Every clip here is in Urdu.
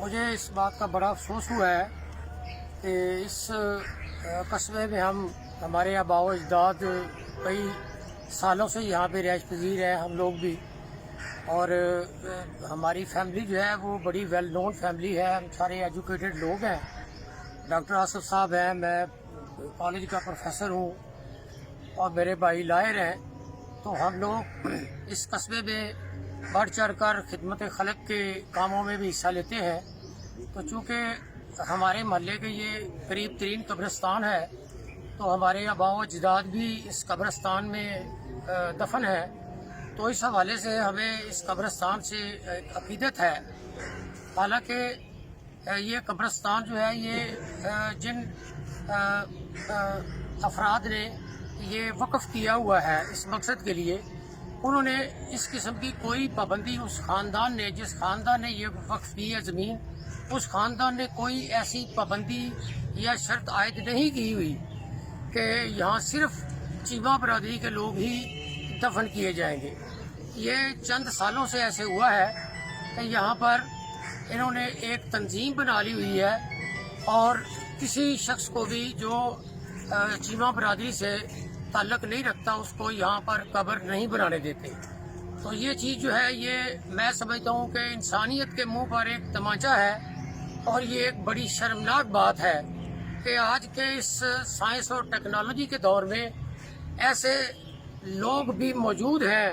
مجھے اس بات کا بڑا افسوس ہوا ہے کہ اس قصبے میں ہمارے آباء و اجداد کئی سالوں سے یہاں پہ رہائش پذیر ہیں، ہم لوگ بھی، اور ہماری فیملی جو ہے وہ بڑی ویل نون فیملی ہے، ہم سارے ایجوکیٹڈ لوگ ہیں۔ ڈاکٹر آصف صاحب ہیں، میں کالج کا پروفیسر ہوں، اور میرے بھائی لائر ہیں۔ تو ہم لوگ اس قصبے میں بڑھ چڑھ کر خدمت خلق کے کاموں میں بھی حصہ لیتے ہیں۔ تو چونکہ ہمارے محلے کے یہ قریب ترین قبرستان ہے، تو ہمارے آباء و اجداد بھی اس قبرستان میں دفن ہے، تو اس حوالے سے ہمیں اس قبرستان سے عقیدت ہے۔ حالانکہ یہ قبرستان جو ہے یہ جن افراد نے یہ وقف کیا ہوا ہے اس مقصد کے لیے، انہوں نے اس قسم کی کوئی پابندی اس خاندان نے، جس خاندان نے یہ وقف کی ہے زمین، اس خاندان نے کوئی ایسی پابندی یا شرط عائد نہیں کی ہوئی کہ یہاں صرف چیمہ برادری کے لوگ ہی دفن کیے جائیں گے۔ یہ چند سالوں سے ایسے ہوا ہے کہ یہاں پر انہوں نے ایک تنظیم بنا لی ہوئی ہے، اور کسی شخص کو بھی جو چیمہ برادری سے تعلق نہیں رکھتا اس کو یہاں پر قبر نہیں بنانے دیتے۔ تو یہ چیز جو ہے یہ میں سمجھتا ہوں کہ انسانیت کے منہ پر ایک تمانچہ ہے، اور یہ ایک بڑی شرمناک بات ہے کہ آج کے اس سائنس اور ٹیکنالوجی کے دور میں ایسے لوگ بھی موجود ہیں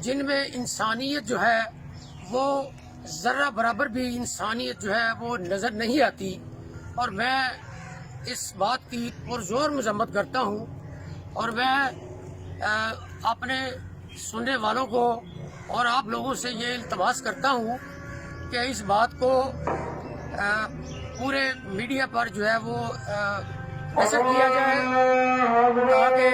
جن میں انسانیت جو ہے وہ ذرہ برابر بھی انسانیت جو ہے وہ نظر نہیں آتی۔ اور میں اس بات کی پرزور مذمت کرتا ہوں، اور میں اپنے سننے والوں کو اور آپ لوگوں سے یہ التماس کرتا ہوں کہ اس بات کو پورے میڈیا پر جو ہے وہ نشر کیا جائے، تاکہ